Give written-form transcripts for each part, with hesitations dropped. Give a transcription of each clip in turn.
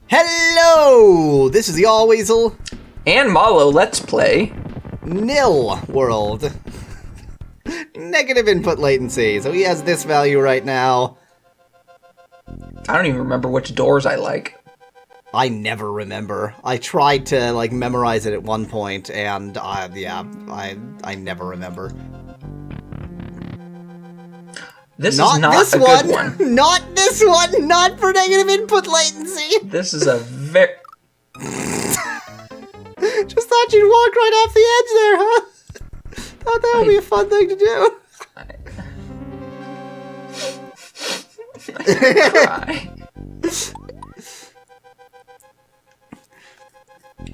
Hello! This is Yahweasel. And Malo, let's play Nil World. Negative input latency. So he has this value right now. I don't even remember which doors I like. I never remember. I tried to, like, memorize it at one point, and, I never remember. This is not a good one. Not this one! Not for negative input latency! This is a very... Just thought you'd walk right off the edge there, huh? Thought that would be a fun thing to do. I cry.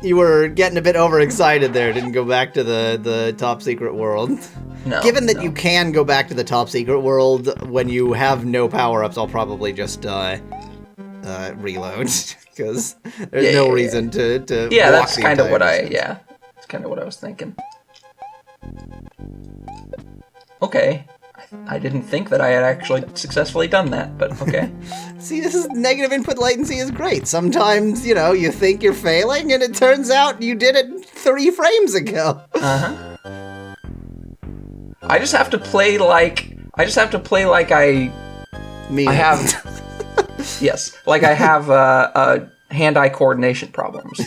You were getting a bit overexcited there, didn't go back to the top secret world. No. Given that you can go back to the top secret world when you have no power-ups, I'll probably just reload, because there's no reason to yeah, walk that's the kind of entire what distance. that's kind of what I was thinking. Okay. I didn't think that I had actually successfully done that, but okay. See, this is negative input latency is great. Sometimes, you know, you think you're failing, and it turns out you did it 3 frames ago. Uh-huh. I just have to play like I have yes, like I have hand-eye coordination problems.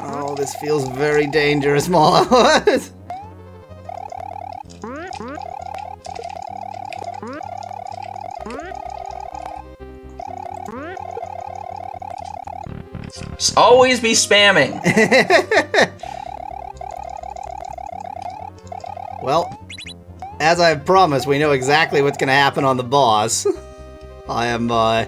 Oh, this feels very dangerous, Malo. Always be spamming. Well, as I've promised, we know exactly what's going to happen on the boss. I am, I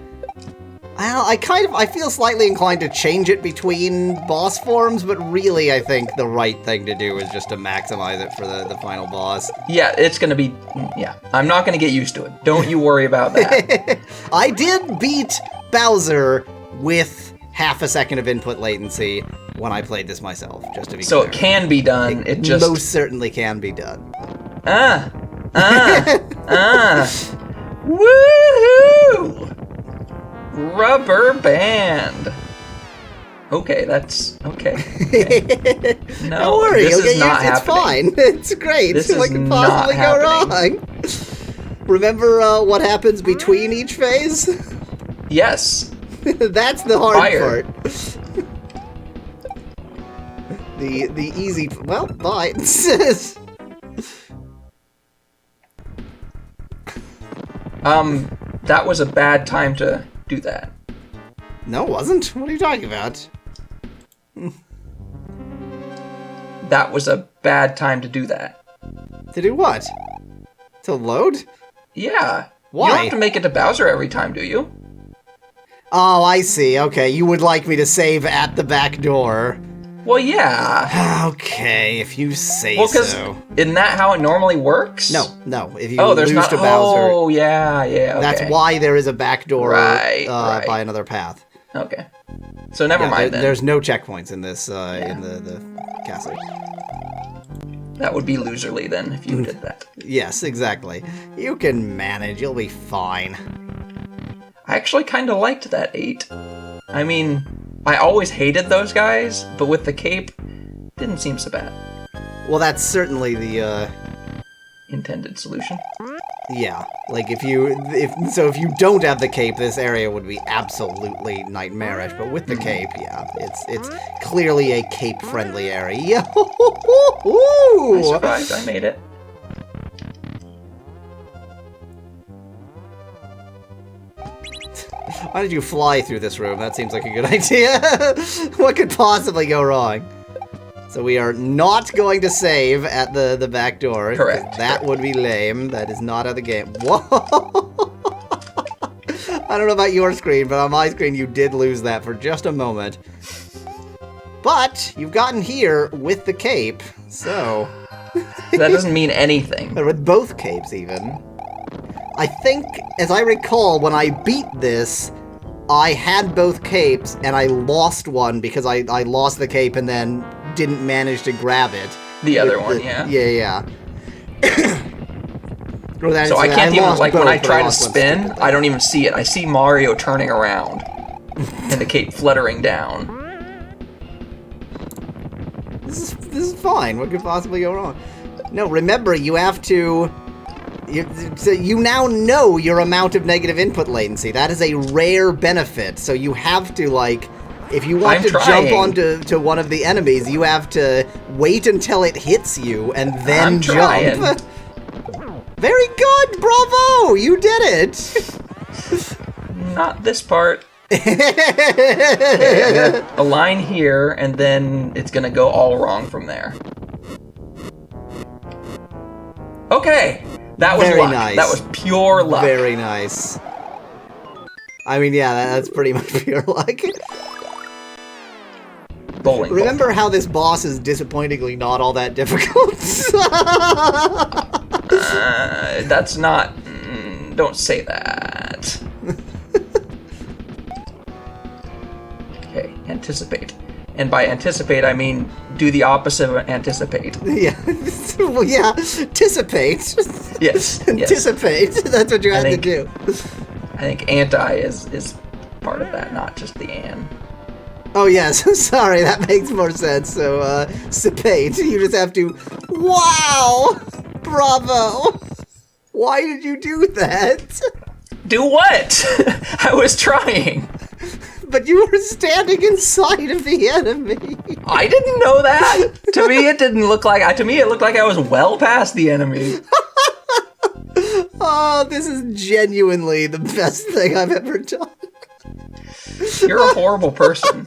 feel slightly inclined to change it between boss forms, but really I think the right thing to do is just to maximize it for the final boss. Yeah, it's gonna be, I'm not gonna get used to it. Don't you worry about that. I did beat Bowser with half a second of input latency when I played this myself, just to be so clear. it can be done, it just... most certainly can be done. Woohoo! Rubber band. Okay, that's okay. No, don't worry, this is not it's happening. fine. It's great. This What is could not possibly go happening. wrong? Remember what happens between each phase? Yes. That's the hard Fire. part. The easy... Well, bye. That was a bad time to do that. No, it wasn't. What are you talking about? That was a bad time to do that. To do what? To load? Yeah. Why? You don't have to make it to Bowser every time, do you? Oh, I see. Okay, you would like me to save at the back door. Well, yeah. Okay, if you say Well, because so. isn't that how it normally works? No. If you there's lose not. to Bowser, Oh, yeah, okay. that's why there is a back door Right. by another path. Okay. So never mind then. There's no checkpoints in this in the castle. That would be loserly then if you did that. Yes, exactly. You can manage. You'll be fine. I actually kind of liked that 8. I mean, I always hated those guys, but with the cape, didn't seem so bad. Well, that's certainly the Intended solution. yeah. Like if you don't have the cape, this area would be absolutely nightmarish. But with the cape, yeah, it's clearly a cape-friendly area. I survived. I made it. Why did you fly through this room? That seems like a good idea. What could possibly go wrong? So we are not going to save at the back door. Correct. That would be lame. That is not how the game... Whoa! I don't know about your screen, but on my screen you did lose that for just a moment. But you've gotten here with the cape, so... That doesn't mean anything. With both capes, even. I think, as I recall, when I beat this, I had both capes, and I lost one because I lost the cape and then didn't manage to grab it. The other one, yeah. Yeah. So I can't even, like, when I try to lost one spin, stupid I don't even see it. I see Mario turning around and the cape fluttering down. This is fine. What could possibly go wrong? No, remember, you have to... You now know your amount of negative input latency. That is a rare benefit. So you have to, like... If you want to jump onto one of the enemies, you have to wait until it hits you and then jump. Very good! Bravo! You did it! Not this part. Okay, I'm gonna align here, and then it's gonna go all wrong from there. Okay! That was luck. Nice. That was pure luck. Very nice. I mean, yeah, that's pretty much pure luck. Bowling. Remember how this boss is disappointingly not all that difficult? That's not... don't say that. Okay, anticipate. And by anticipate, I mean do the opposite of anticipate. Yeah. Well, yeah. Anticipate. Yes. Anticipate. Yes. That's what you have to do. I think anti is part of that, not just the an. Oh, yes. Sorry, that makes more sense. So, sipate. You just have to... Wow! Bravo! Why did you do that? Do what? I was trying. But you were standing inside of the enemy. I didn't know that. To me, it didn't look like... To me, it looked like I was well past the enemy. Oh, this is genuinely the best thing I've ever done. You're a horrible person.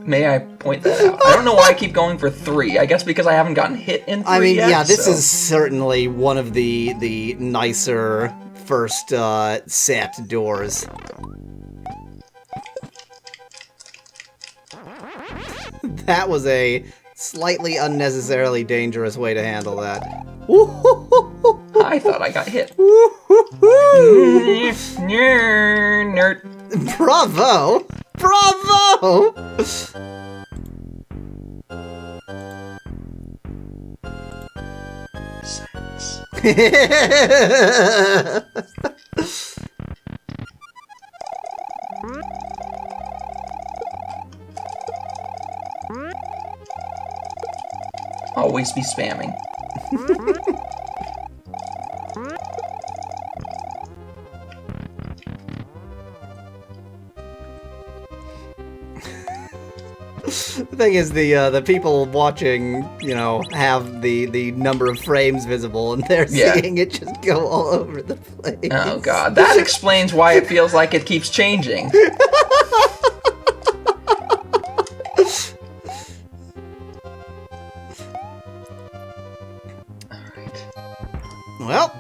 May I point that out? I don't know why I keep going for 3. I guess because I haven't gotten hit in 3 I mean, yet, yeah, this is certainly one of the nicer first set doors. That was a slightly unnecessarily dangerous way to handle that. I thought I got hit. Nerd. Bravo! Bravo! Silence. Always be spamming. The thing is, the people watching, you know, have the number of frames visible, and they're seeing it just go all over the place. Oh god, that explains why it feels like it keeps changing. Alright. Well,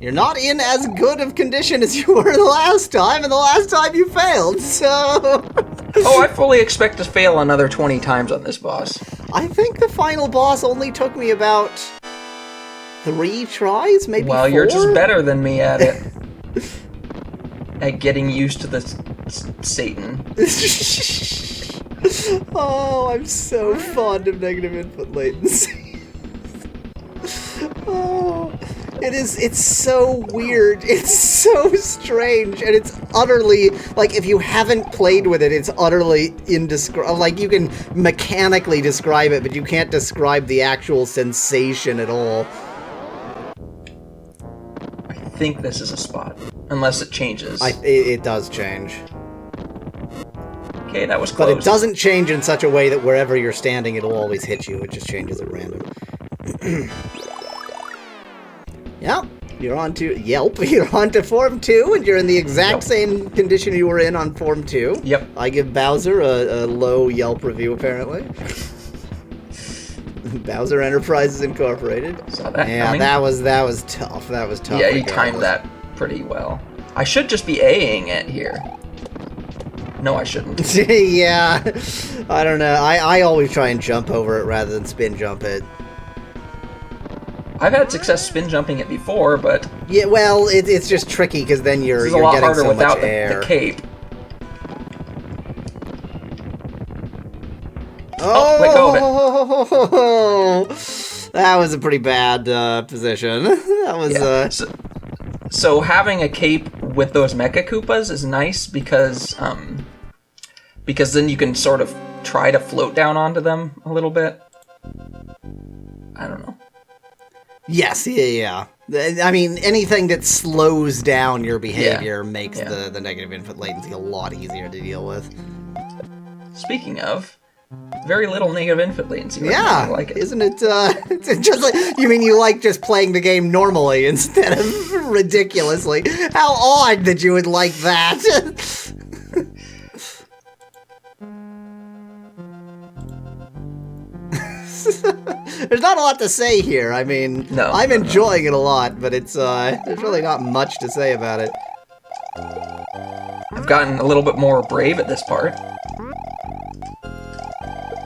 you're not in as good of condition as you were the last time, and the last time you failed, so... Oh, I fully expect to fail another 20 times on this boss. I think the final boss only took me about 3 tries, maybe 4? Well, you're just better than me at it. At getting used to the Satan. Oh, I'm so fond of negative input latency. Oh, it's so weird. It's so strange, and it's utterly, like, if you haven't played with it, it's utterly indescribable. Like, you can mechanically describe it, but you can't describe the actual sensation at all. I think this is a spot, unless it changes. It does change. Okay, that was close. But it doesn't change in such a way that wherever you're standing, it'll always hit you. It just changes at random. Yep, you're on to You're on to Form 2, and you're in the exact same condition you were in on Form 2. Yep. I give Bowser a low Yelp review, apparently. Bowser Enterprises Incorporated. Saw that yeah, coming. that was tough. That was tough. Yeah, you timed that pretty well. I should just be A-ing it here. No, I shouldn't. Yeah, I don't know. I always try and jump over it rather than spin jump it. I've had success spin jumping it before, but yeah, well, it's just tricky because then you're a lot getting harder so without much air. the cape. Oh, let go of it. That was a pretty bad position. That was Yeah. So having a cape with those Mecha Koopas is nice because then you can sort of try to float down onto them a little bit. I don't know. Yes, yeah. I mean, anything that slows down your behavior makes the negative input latency a lot easier to deal with. Speaking of, very little negative input latency. Right now. I like it. Isn't it? It's just like you mean you like just playing the game normally instead of ridiculously? How odd that you would like that. There's not a lot to say here. I mean, I'm enjoying it a lot, but it's there's really not much to say about it. I've gotten a little bit more brave at this part.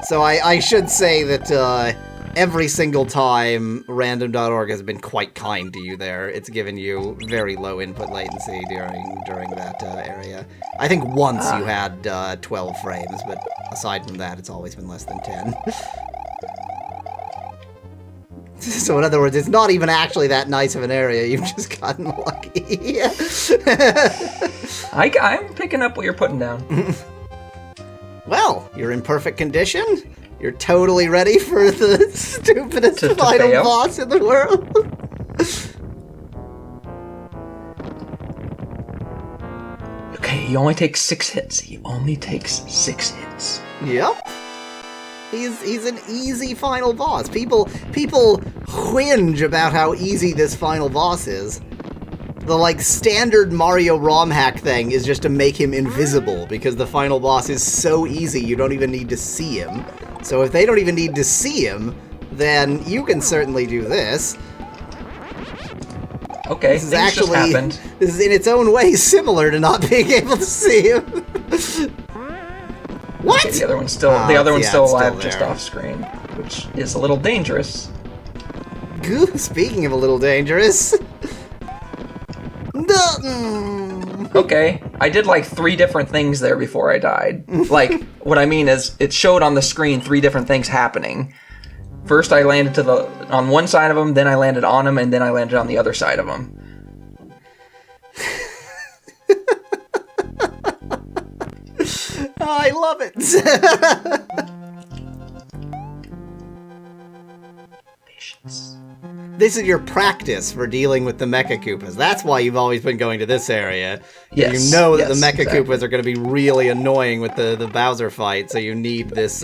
So I should say that every single time random.org has been quite kind to you there. It's given you very low input latency during that area. I think once you had 12 frames, but aside from that, it's always been less than 10. So in other words, it's not even actually that nice of an area. You've just gotten lucky. I'm picking up what you're putting down. Well, you're in perfect condition. You're totally ready for the stupidest to final fail. boss in the world. Okay, he only takes 6 hits. He only takes 6 hits. Yep. He's an easy final boss. People whinge about how easy this final boss is. The standard Mario ROM hack thing is just to make him invisible because the final boss is so easy you don't even need to see him. So if they don't even need to see him, then you can certainly do this. Okay, this is in its own way similar to not being able to see him. What? Okay, the other one's still alive, just off screen, which is a little dangerous. Speaking of a little dangerous. Okay, I did 3 different things there before I died. What I mean is, it showed on the screen 3 different things happening. First I landed on one side of him, then I landed on him, and then I landed on the other side of him. I love it. Patience. This is your practice for dealing with the Mecha Koopas. That's why you've always been going to this area. Yes, you know that the Mecha exactly. Koopas are going to be really annoying with the Bowser fight, so you need this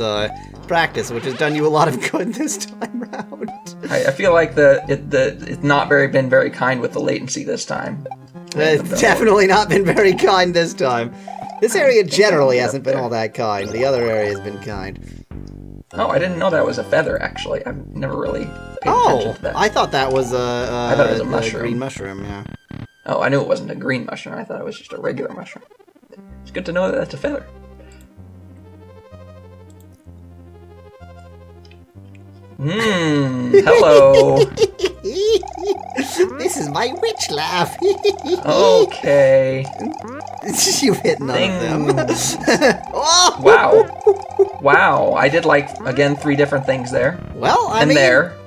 practice, which has done you a lot of good this time around. I feel like it's not been very kind with the latency this time. It's definitely not been very kind this time. This area generally hasn't been all that kind. The other area has been kind. Oh, I didn't know that was a feather, actually. I've never really paid attention to that. I thought that was I thought it was a mushroom. Green mushroom, yeah. Oh, I knew it wasn't a green mushroom. I thought it was just a regular mushroom. It's good to know that that's a feather. Hello. This is my witch laugh. Okay. You hit none of them. Oh! Wow. Wow. I did again 3 different things there. Well, I mean,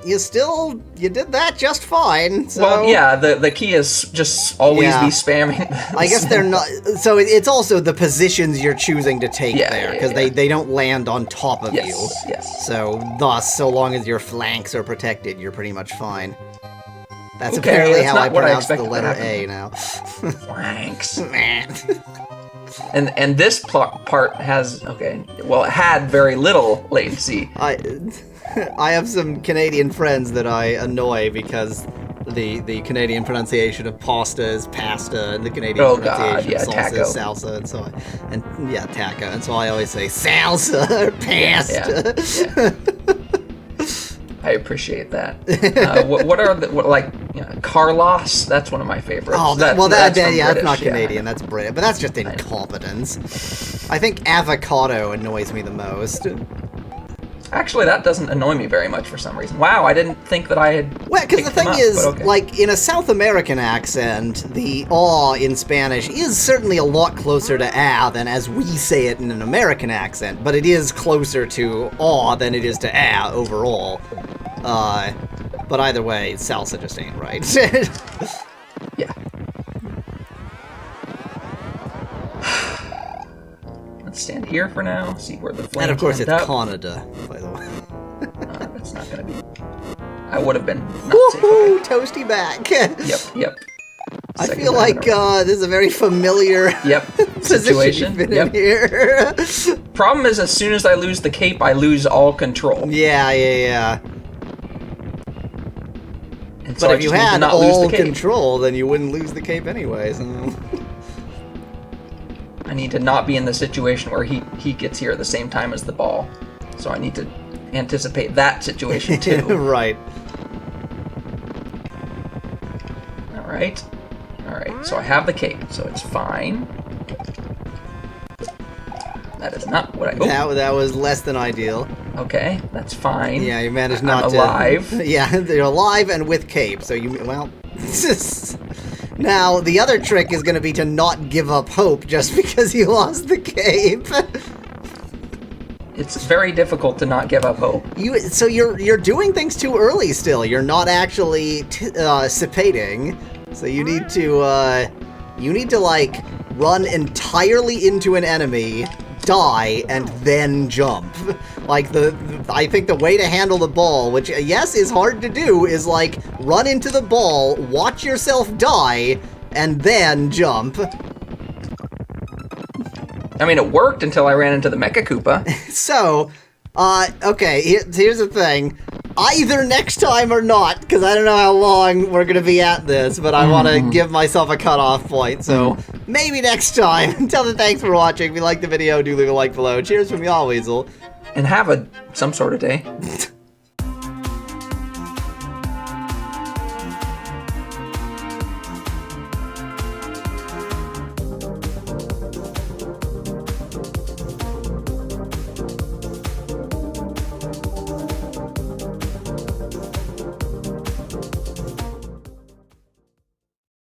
you did that just fine. So. Well, yeah, the key is just always be spamming. I guess they're not, so it's also the positions you're choosing to take there, because they don't land on top of you. Yes. So thus, so long as your flanks are protected, you're pretty much fine. That's apparently how I pronounce the letter A now. Flanks. And this part has, it had very little latency. I have some Canadian friends that I annoy because the Canadian pronunciation of pasta is pasta, and the Canadian pronunciation of salsa is salsa, and so taco, and so I always say salsa or pasta. I appreciate that. What are Carlos? That's one of my favorites. Oh, that's not Canadian. Yeah. That's British, but that's just incompetence. I think avocado annoys me the most. Actually, that doesn't annoy me very much for some reason. Wow, I didn't think that I had. Well, because the thing is, in a South American accent, the "aw" in Spanish is certainly a lot closer to "ah" than as we say it in an American accent, but it is closer to "aw" than it is to "ah" overall. But either way, salsa just ain't right. Yeah. Let's stand here for now, see where the flames And of course it's end up. Canada, by the way. That's not gonna be... I would have been not safe. Woohoo! Toasty back! Yep. I Second feel time like in a row. this is a very familiar position Situation. you've been in here. Problem is, as soon as I lose the cape, I lose all control. Yeah. And so But I if you just need to had not lose all the cape. control, then you wouldn't lose the cape anyway, so... I need to not be in the situation where he gets here at the same time as the ball. So I need to anticipate that situation too. Right. Alright, so I have the cape, so it's fine. That is not what I... Oh, That was less than ideal. okay, that's fine. Yeah, you managed not I'm to... alive. Yeah, you're alive and with cape, so you... Well... Now, the other trick is going to be to not give up hope just because you lost the cape. It's very difficult to not give up hope. So you're doing things too early still. You're not actually sipating. So you need to like run entirely into an enemy, die, and then jump. Like I think the way to handle the ball, which yes is hard to do, is like run into the ball, watch yourself die, and then jump. I mean, it worked until I ran into the Mecha Koopa. So, okay, here's the thing. Either next time or not, because I don't know how long we're going to be at this, but I want to give myself a cutoff point, so maybe next time. Until then, thanks for watching. If you liked the video, do leave a like below. Cheers from Yahweasel. And have some sort of day.